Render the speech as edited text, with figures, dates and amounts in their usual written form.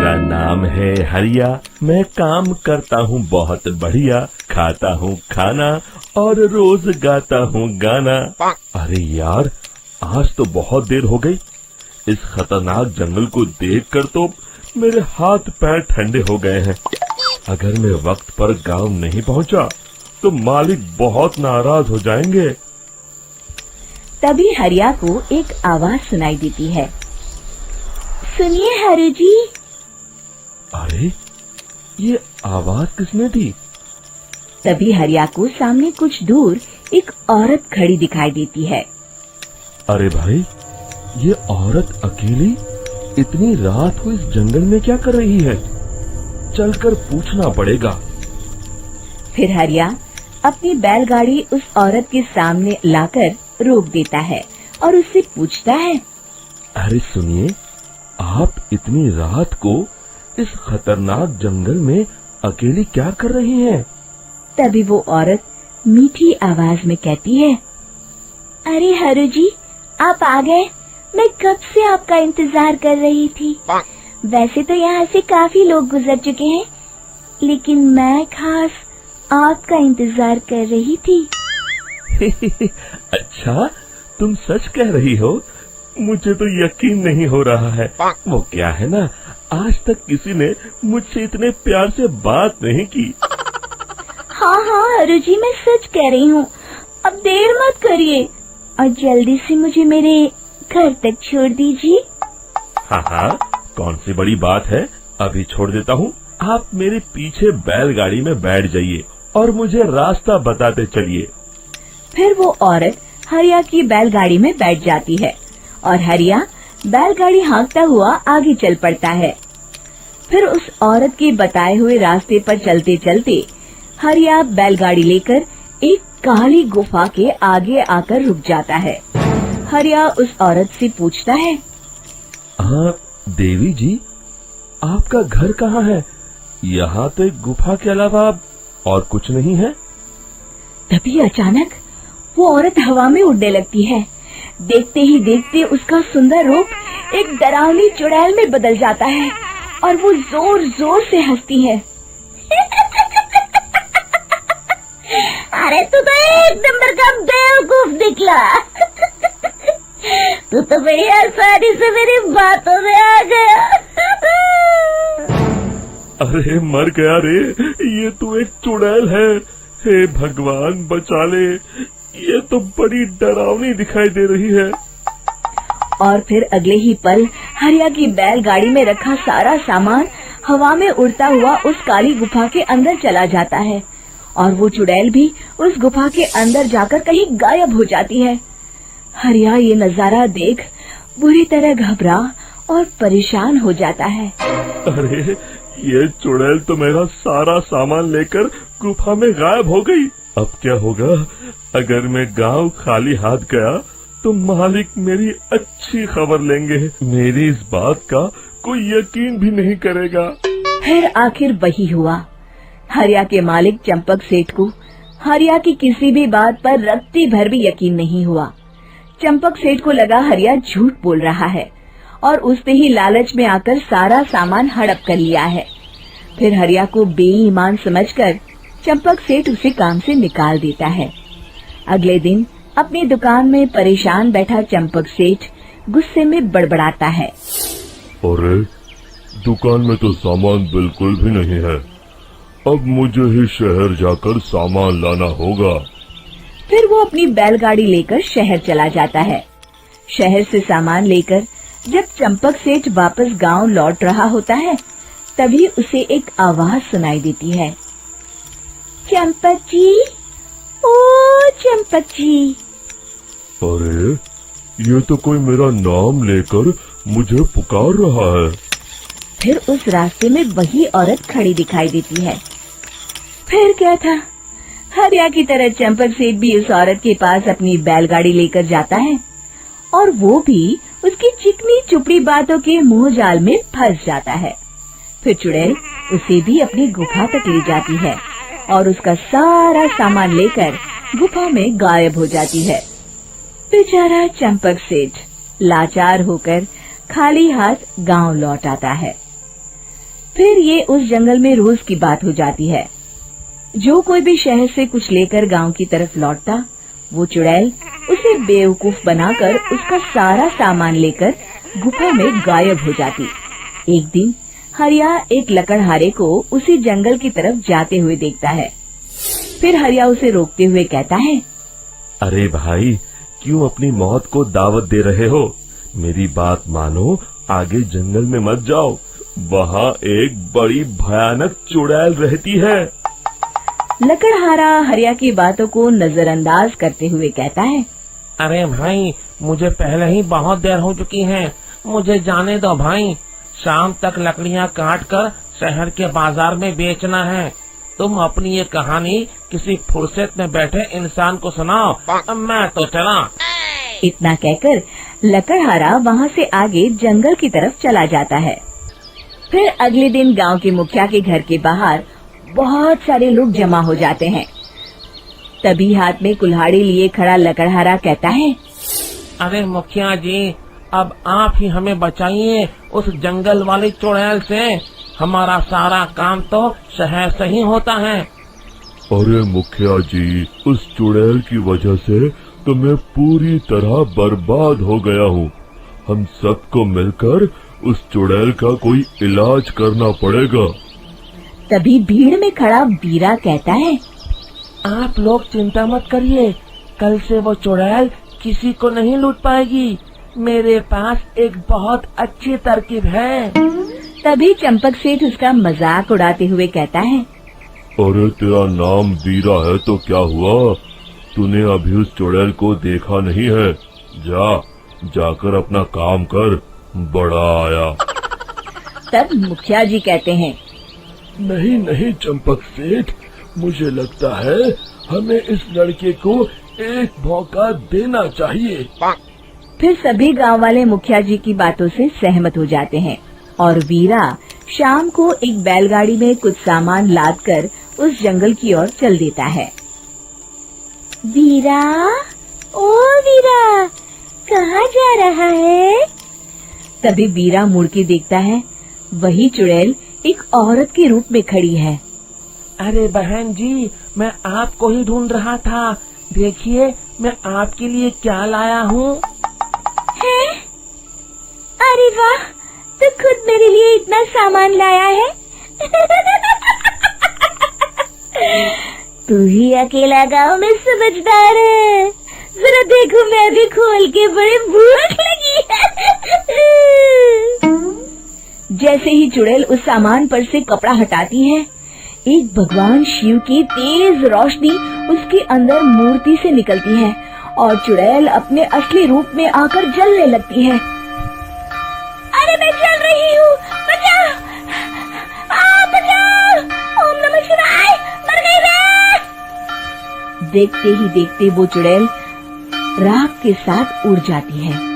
मेरा नाम है हरिया, मैं काम करता हूँ बहुत बढ़िया, खाता हूँ खाना और रोज गाता हूँ गाना। अरे यार, आज तो बहुत देर हो गई। इस खतरनाक जंगल को देखकर तो मेरे हाथ पैर ठंडे हो गए हैं। अगर मैं वक्त पर गांव नहीं पहुंचा तो मालिक बहुत नाराज हो जाएंगे। तभी हरिया को एक आवाज सुनाई देती है। सुनिए हरु जी। अरे, ये आवाज किसने दी? तभी हरिया को सामने कुछ दूर एक औरत खड़ी दिखाई देती है। अरे भाई, ये औरत अकेली इतनी रात को इस जंगल में क्या कर रही है? चलकर पूछना पड़ेगा। फिर हरिया अपनी बैलगाड़ी उस औरत के सामने लाकर रोक देता है और उससे पूछता है। अरे सुनिए, आप इतनी रात को इस खतरनाक जंगल में अकेली क्या कर रही हैं? तभी वो औरत मीठी आवाज में कहती है। अरे हरु जी, आप आ गए। मैं कब से आपका इंतजार कर रही थी। वैसे तो यहाँ से काफी लोग गुजर चुके हैं, लेकिन मैं खास आपका इंतजार कर रही थी। अच्छा, तुम सच कह रही हो? मुझे तो यकीन नहीं हो रहा है। वो क्या है ना, आज तक किसी ने मुझसे इतने प्यार से बात नहीं की। हाँ हाँ हरु जी, मैं सच कह रही हूँ। अब देर मत करिए और जल्दी से मुझे मेरे घर तक छोड़ दीजिए। हाँ हाँ, कौन सी बड़ी बात है, अभी छोड़ देता हूँ। आप मेरे पीछे बैलगाड़ी में बैठ जाइए और मुझे रास्ता बताते चलिए। फिर वो औरत हरिया की बैलगाड़ी में बैठ जाती है और हरिया बैलगाड़ी हाँकता हुआ आगे चल पड़ता है। फिर उस औरत के बताए हुए रास्ते पर चलते चलते हरिया बैलगाड़ी लेकर एक काली गुफा के आगे आकर रुक जाता है। हरिया उस औरत से पूछता है। हाँ देवी जी, आपका घर कहाँ है? यहाँ तो एक गुफा के अलावा और कुछ नहीं है। तभी अचानक वो औरत हवा में उड़ने लगती है। देखते ही देखते उसका सुंदर रूप एक डरावनी चुड़ैल में बदल जाता है और वो जोर जोर से हंसती है। अरे तू तो एक नंबर का बेवकूफ निकला। तू तो बड़ी आसानी से मेरी बातों में आ गया। अरे मर गया रे, ये तो एक चुड़ैल है। हे भगवान बचा ले, ये तो बड़ी डरावनी दिखाई दे रही है। और फिर अगले ही पल हरिया की बैलगाड़ी में रखा सारा सामान हवा में उड़ता हुआ उस काली गुफा के अंदर चला जाता है और वो चुड़ैल भी उस गुफा के अंदर जाकर कहीं गायब हो जाती है। हरिया ये नजारा देख बुरी तरह घबरा और परेशान हो जाता है। अरे, ये चुड़ैल तो मेरा सारा सामान लेकर गुफा में गायब हो गई। अब क्या होगा? अगर मैं गांव खाली हाथ गया तो मालिक मेरी अच्छी खबर लेंगे। मेरी इस बात का कोई यकीन भी नहीं करेगा। फिर आखिर वही हुआ। हरिया के मालिक चंपक सेठ को हरिया की किसी भी बात पर रत्ती भर भी यकीन नहीं हुआ। चंपक सेठ को लगा हरिया झूठ बोल रहा है और उसने ही लालच में आकर सारा सामान हड़प कर लिया है। फिर हरिया को बेईमान समझकर चंपक सेठ उसे काम से निकाल देता है। अगले दिन अपनी दुकान में परेशान बैठा चंपक सेठ गुस्से में बड़बड़ाता है। अरे, दुकान में तो सामान बिल्कुल भी नहीं है। अब मुझे ही शहर जाकर सामान लाना होगा। फिर वो अपनी बैलगाड़ी लेकर शहर चला जाता है। शहर से सामान लेकर जब चंपक सेठ वापस गांव लौट रहा होता है, तभी उसे एक आवाज सुनाई देती है। चंपक जी, ओ चंपक जी। अरे, ये तो कोई मेरा नाम लेकर मुझे पुकार रहा है। फिर उस रास्ते में वही औरत खड़ी दिखाई देती है। फिर क्या था, हरिया की तरह चंपक सेठ भी उस औरत के पास अपनी बैलगाड़ी लेकर जाता है और वो भी उसकी चिकनी चुपड़ी बातों के मुंह जाल में फंस जाता है। फिर चुड़ैल उसे भी अपनी गुफा तक ले जाती है और उसका सारा सामान लेकर गुफा में गायब हो जाती है। बेचारा चंपक सेठ लाचार होकर खाली हाथ गांव लौट आता है। फिर ये उस जंगल में रोज की बात हो जाती है। जो कोई भी शहर से कुछ लेकर गांव की तरफ लौटता, वो चुड़ैल उसे बेवकूफ बनाकर उसका सारा सामान लेकर गुफा में गायब हो जाती। एक दिन हरिया एक लकड़हारे को उसी जंगल की तरफ जाते हुए देखता है। फिर हरिया उसे रोकते हुए कहता है, अरे भाई, क्यों अपनी मौत को दावत दे रहे हो? मेरी बात मानो, आगे जंगल में मत जाओ, वहाँ एक बड़ी भयानक चुड़ैल रहती है। लकड़हारा हरिया की बातों को नजरअंदाज करते हुए कहता है, अरे भाई, मुझे पहले ही बहुत देर हो चुकी है, मुझे जाने दो भाई। शाम तक लकड़ियाँ काट कर शहर के बाजार में बेचना है। तुम अपनी ये कहानी किसी फुर्सत में बैठे इंसान को सुनाओ, अब मैं तो चला। इतना कहकर लकड़हारा वहाँ से आगे जंगल की तरफ चला जाता है। फिर अगले दिन गांव के मुखिया के घर के बाहर बहुत सारे लोग जमा हो जाते हैं। तभी हाथ में कुल्हाड़ी लिए खड़ा लकड़हारा कहता है, अरे मुखिया जी, अब आप ही हमें बचाइए उस जंगल वाली चुड़ैल से। हमारा सारा काम तो शहर से ही होता है। अरे मुखिया जी, उस चुड़ैल की वजह से तो मैं पूरी तरह बर्बाद हो गया हूँ। हम सबको मिलकर उस चुड़ैल का कोई इलाज करना पड़ेगा। तभी भीड़ में खड़ा वीरा कहता है, आप लोग चिंता मत करिए, कल से वो चुड़ैल किसी को नहीं लूट पाएगी। मेरे पास एक बहुत अच्छी तरकीब है। तभी चंपक सेठ उसका मजाक उड़ाते हुए कहता है, अरे तेरा नाम वीरा है तो क्या हुआ? तूने अभी उस चुड़ैल को देखा नहीं है? जाकर अपना काम कर, बड़ा आया। तब मुखिया जी कहते हैं, नहीं चंपक सेठ, मुझे लगता है हमें इस लड़के को एक मौका देना चाहिए। फिर सभी गांव वाले मुखिया जी की बातों से सहमत हो जाते हैं और वीरा शाम को एक बैलगाड़ी में कुछ सामान लादकर उस जंगल की ओर चल देता है। वीरा, ओ वीरा, कहाँ जा रहा है? तभी वीरा मुड़ के देखता है, वही चुड़ैल एक औरत के रूप में खड़ी है। अरे बहन जी, मैं आपको ही ढूंढ रहा था। देखिए, मैं आपके लिए क्या लाया हूँ। अरे वाह, तो खुद मेरे लिए इतना सामान लाया है। तू ही अकेला गांव में समझदार है। जरा देखो, मैं भी खोल के, बड़ी भूख लगी है। जैसे ही चुड़ैल उस सामान पर से कपड़ा हटाती है, एक भगवान शिव की तेज रोशनी उसके अंदर मूर्ति से निकलती है और चुड़ैल अपने असली रूप में आकर जलने लगती है। अरे मैं जल रही हूँ, बचाओ! बचाओ! ओम नमः शिवाय, मर गई मैं! देखते ही देखते वो चुड़ैल राख के साथ उड़ जाती है।